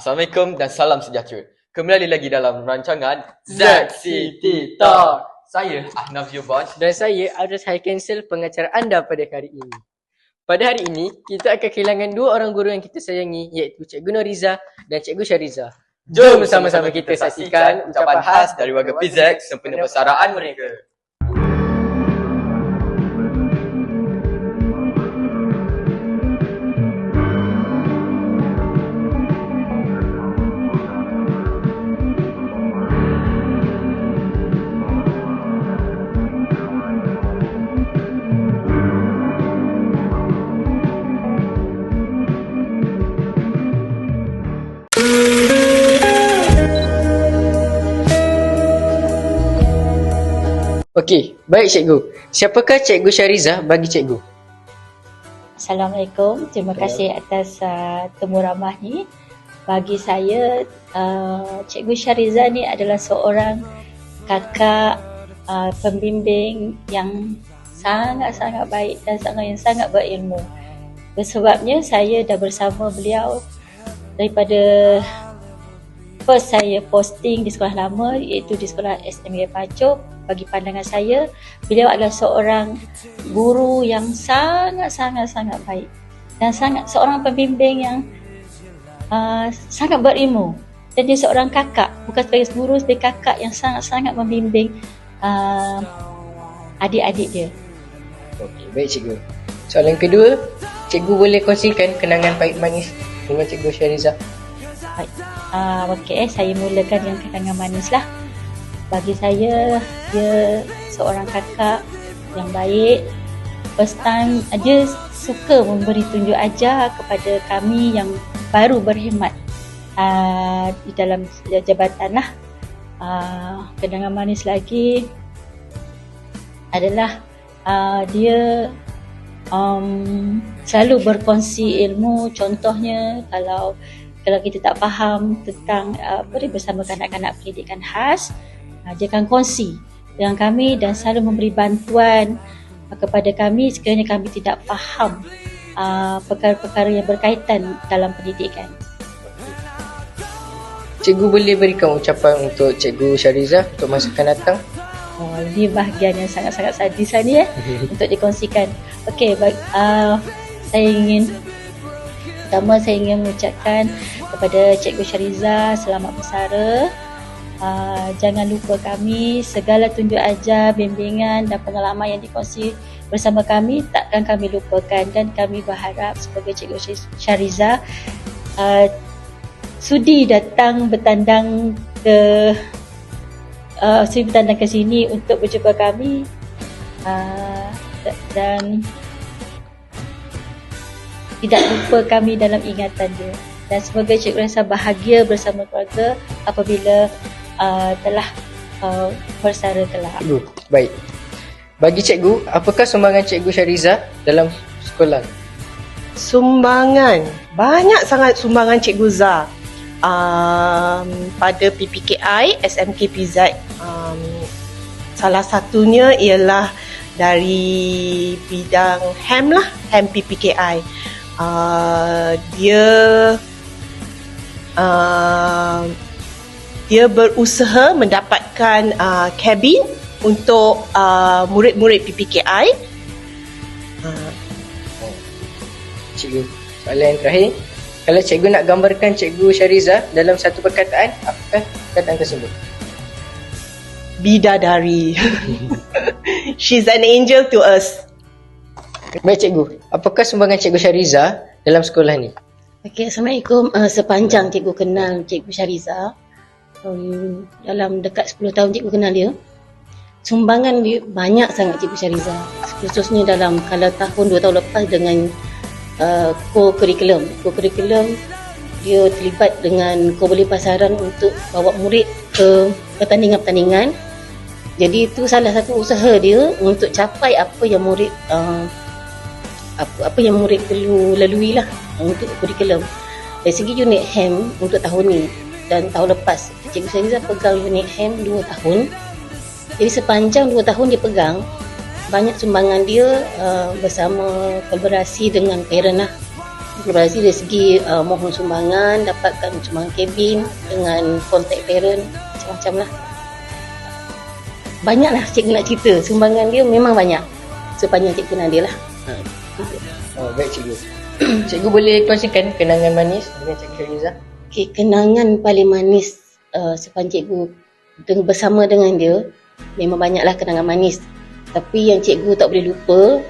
Assalamualaikum dan salam sejahtera. Kembali lagi dalam rancangan ZCT Talk. Saya Ahnaf Yuban dan saya Adras High Council, pengacara anda pada hari ini. Pada hari ini, kita akan kehilangan dua orang guru yang kita sayangi, iaitu Cikgu Noriza dan Cikgu Syariza. Jom sama-sama kita saksikan ucapan khas dari warga PZ sempena persaraan mereka. Okey, baik cikgu. Siapakah Cikgu Syariza bagi cikgu? Assalamualaikum. Terima kasih atas temu ramah ni. Bagi saya, Cikgu Syariza ni adalah seorang kakak pembimbing yang sangat-sangat baik dan sangat berilmu. Sebabnya saya dah bersama beliau daripada first saya posting di sekolah lama, iaitu di sekolah SMK Pacup. Bagi pandangan saya, beliau adalah seorang guru yang sangat baik dan seorang pembimbing yang sangat berilmu, dan dia seorang kakak, bukan sebagai guru, sebagai kakak yang sangat membimbing adik-adik dia. Okey, baik cikgu. Soalan kedua, cikgu boleh kongsikan kenangan pahit manis dengan Cikgu Syariza? Baik. Okey, saya mulakan dengan kenangan manis lah. Bagi saya, dia seorang kakak yang baik. First time, dia suka memberi tunjuk ajar kepada kami yang baru berkhidmat di dalam jabatan lah. Kenangan manis lagi adalah dia selalu berkongsi ilmu. Contohnya, kalau kita tak faham tentang bersama kanak-kanak pendidikan khas, dia akan kongsi dengan kami dan selalu memberi bantuan kepada kami sekiranya kami tidak faham perkara-perkara yang berkaitan dalam pendidikan. Cikgu boleh berikan ucapan untuk Cikgu Syariza untuk masa akan datang? Ini bahagian yang sangat-sangat sadis ni untuk dikongsikan. Okey, saya ingin mengucapkan kepada Cikgu Syariza, selamat bersara. Jangan lupa kami, segala tunjuk ajar, bimbingan dan pengalaman yang dikongsi bersama kami takkan kami lupakan, dan kami berharap sebagai Cikgu Syariza sudi bertandang ke sini untuk berjumpa kami, dan tidak lupa kami dalam ingatan dia. Dan semoga Cikgu rasa bahagia bersama keluarga apabila telah bersara kelak. Baik. Bagi cikgu, apakah sumbangan Cikgu Syariza dalam sekolah? Sumbangan, banyak sangat sumbangan Cikgu Zah pada PPKI SMK PZ. Salah satunya ialah dari bidang HEM PPKI. Dia berusaha mendapatkan kabin untuk murid-murid PPKI. Cikgu, soalan yang terakhir. Kalau cikgu nak gambarkan Cikgu Syariza dalam satu perkataan, apakah perkataan tersebut? Bidadari. She's an angel to us. Baik cikgu, apakah sumbangan Cikgu Syariza dalam sekolah ni? Okey, Assalamualaikum. Sepanjang cikgu kenal Cikgu Syariza, dalam dekat 10 tahun cikgu kenal dia, sumbangan dia banyak sangat Cikgu Syariza, khususnya dalam kalau tahun 2 tahun lepas dengan co-curriculum dia terlibat dengan Kubeli Pasaran untuk bawa murid ke pertandingan-pertandingan. Jadi itu salah satu usaha dia untuk capai apa yang murid perlu lalui lah untuk kurikulum. Dari segi unit HEM untuk tahun ni dan tahun lepas, Cikgu Syariza pegang unit HEM 2 tahun. Jadi sepanjang 2 tahun dia pegang, banyak sumbangan dia bersama kolaborasi dengan parent lah. Terima kasih dari segi mohon sumbangan, dapatkan sumbangan kabin dengan kontak parent, macam-macam lah. Banyaklah cikgu nak cerita, sumbangan dia memang banyak sepanjang cikgu kenal dia lah. Oh, baik cikgu. Cikgu boleh kongsikan kenangan manis dengan Cikgu Syariza? Okay, kenangan paling manis sepanjang cikgu bersama dengan dia, memang banyaklah kenangan manis. Tapi yang cikgu tak boleh lupa,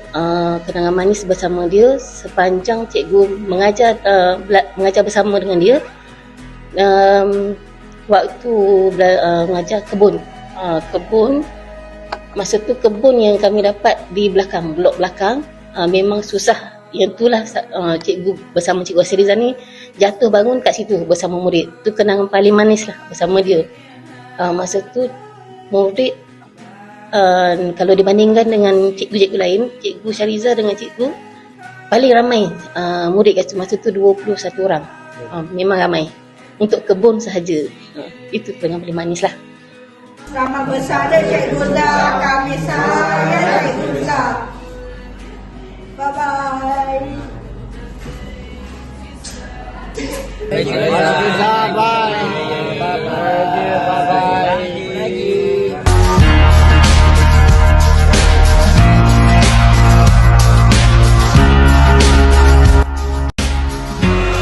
kenangan manis bersama dia sepanjang cikgu mengajar bersama dengan dia, waktu mengajar kebun. Masa tu kebun yang kami dapat di belakang, blok belakang, memang susah. Yang itulah cikgu bersama Cikgu Syariza ni jatuh bangun kat situ bersama murid. Tu kenangan paling manis lah bersama dia. Masa tu murid, kalau dibandingkan dengan cikgu-cikgu lain, Cikgu Syariza dengan cikgu paling ramai murid kat masa tu 21 orang. Memang ramai. Untuk kebun sahaja. Itu kenangan paling manis lah. Selamat bersara Cikgu Zah. Kami sayang Cikgu Zah. Bye-bye.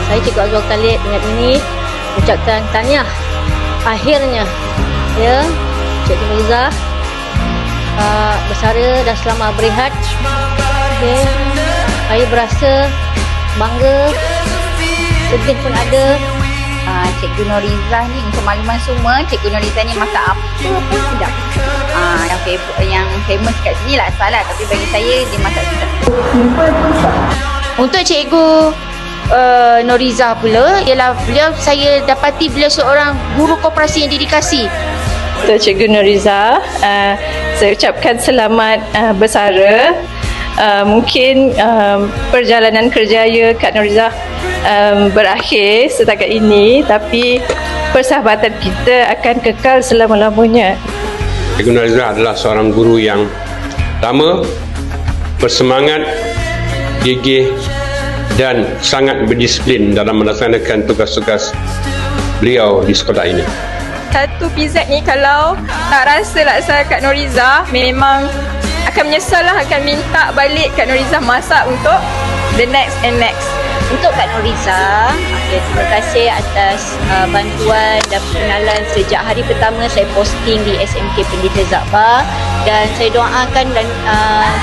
Saya Cikgu Azwar Khalid dengan ini ucapkan tahniah. Akhirnya ya Cikgu Nuriza bersara dan selamat berehat. Okay. Saya berasa bangga, sedih pun ada. Cikgu Nuriza ni, untuk makluman semua, Cikgu Nuriza ni masak apa pun sedap. Yang famous kat sini lah salah, tapi bagi saya dia masak sedap. Untuk Cikgu Nuriza pula ialah saya dapati beliau seorang guru koperasi yang dedikasi. Untuk Cikgu Nuriza, saya ucapkan selamat bersara. Mungkin perjalanan kerjaya Kak Nuriza berakhir setakat ini, tapi persahabatan kita akan kekal selama-lamanya. Cikgu Nuriza adalah seorang guru yang pertama, bersemangat, gigih dan sangat berdisiplin dalam melaksanakan tugas-tugas beliau di sekolah ini. Satu PZ ni kalau tak rasa laksa Kak Nuriza, memang akan menyesal lah, akan minta balik Kak Nuriza masak untuk the next and next. Untuk Kak Nuriza, terima kasih atas bantuan dan perkenalan sejak hari pertama saya posting di SMK Pendeta Zakbar, dan saya doakan dan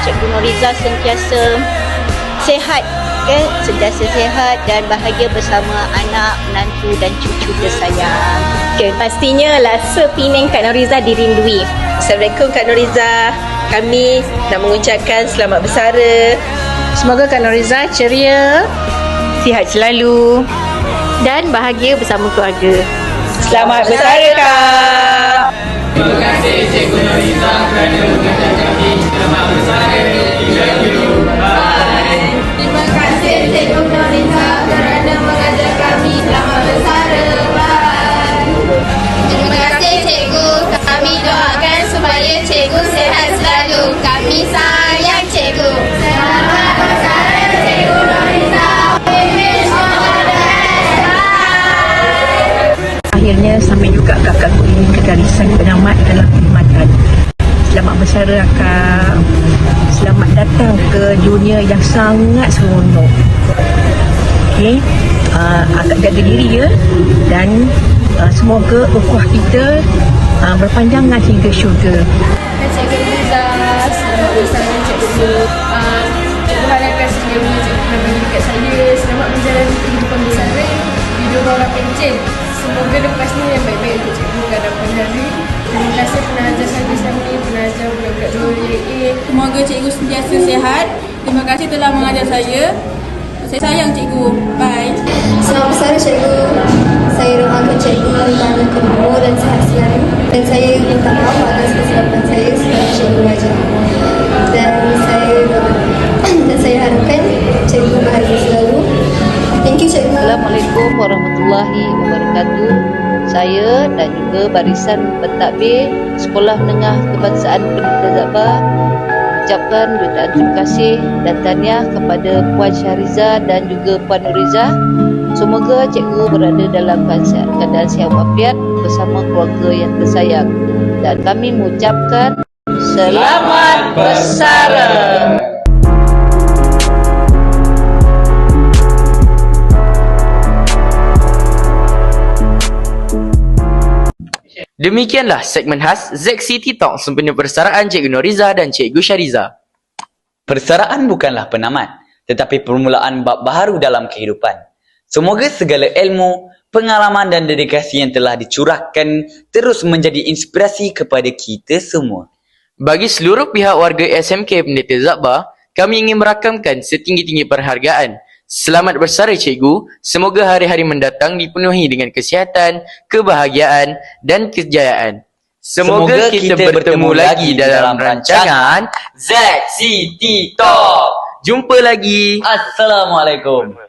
Cikgu Nuriza sentiasa sihat, sentiasa sihat dan bahagia bersama anak, menantu dan cucu tersayang. Pastinya Laksa Penang Kak Nuriza dirindui. Assalamualaikum Kak Nuriza. Kami nak mengucapkan selamat bersara. Semoga Kak Nuriza ceria, Sihat selalu dan bahagia bersama keluarga. Selamat bersara Kak. Terima kasih Cikgu Nuriza kerana mengajar kami. Selamat bersara. Terima kasih Cikgu Nuriza kerana mengajar kami. Selamat bersara. Terima kasih Cikgu. Kami doakan supaya Cikgu sihat selalu. Kami sayang Cikgu. Selamat bersara Cikgu Nuriza. Akhirnya sampai juga kakakku ini ke garisan penyelamat dalam perkhidmatan. Selamat bersara Kak. Selamat datang ke dunia yang sangat seronok. Okey, agak jaga diri ya, dan semoga ukhuwah kita berpanjangan hingga syurga. Cikgu Nuriza, selamat bersama Cikgu. Cikgu harapkan sebelumnya Cikgu pernah bagi dekat saya. Selamat menjalani kehidupan bersara di dua orang pencen. Semoga lepas ni yang baik-baik untuk Cikgu ke hadapan hari. Terima kasih penaja saya sendiri, penaja budak-budak 2A. Semoga Cikgu sentiasa sihat. Terima kasih telah mengajar saya. Saya sayang Cikgu. Bye. Selamat bersara Cikgu. Saya doakan Cikgu dalam umur dan sihat selalu. Dan saya minta maaf atas kesilapan saya sebagai Cikgu mengajar. Dan saya harapkan Cikgu bahagia selalu. Thank you Cikgu. Assalamualaikum warahmatullahi wabarakatuh. Saya dan juga barisan pentadbir Sekolah Menengah Kebangsaan Pendeta Zakbar mengucapkan jutaan terima kasih dan tahniah kepada Puan Syahriza dan juga Puan Nuriza. Semoga cikgu berada dalam keadaan sihat walafiat bersama keluarga yang tersayang. Dan kami mengucapkan selamat bersara. Demikianlah segmen khas ZCT Talk sempena persaraan Cikgu Nuriza dan Cikgu Syahriza. Persaraan bukanlah penamat, tetapi permulaan bab baharu dalam kehidupan. Semoga segala ilmu, pengalaman dan dedikasi yang telah dicurahkan terus menjadi inspirasi kepada kita semua. Bagi seluruh pihak warga SMK Pendeta Zakbar, kami ingin merakamkan setinggi-tinggi perhargaan. Selamat bersara cikgu, semoga hari-hari mendatang dipenuhi dengan kesihatan, kebahagiaan dan kejayaan. Semoga kita bertemu lagi dalam rancangan ZCT Talk. Jumpa lagi. Assalamualaikum.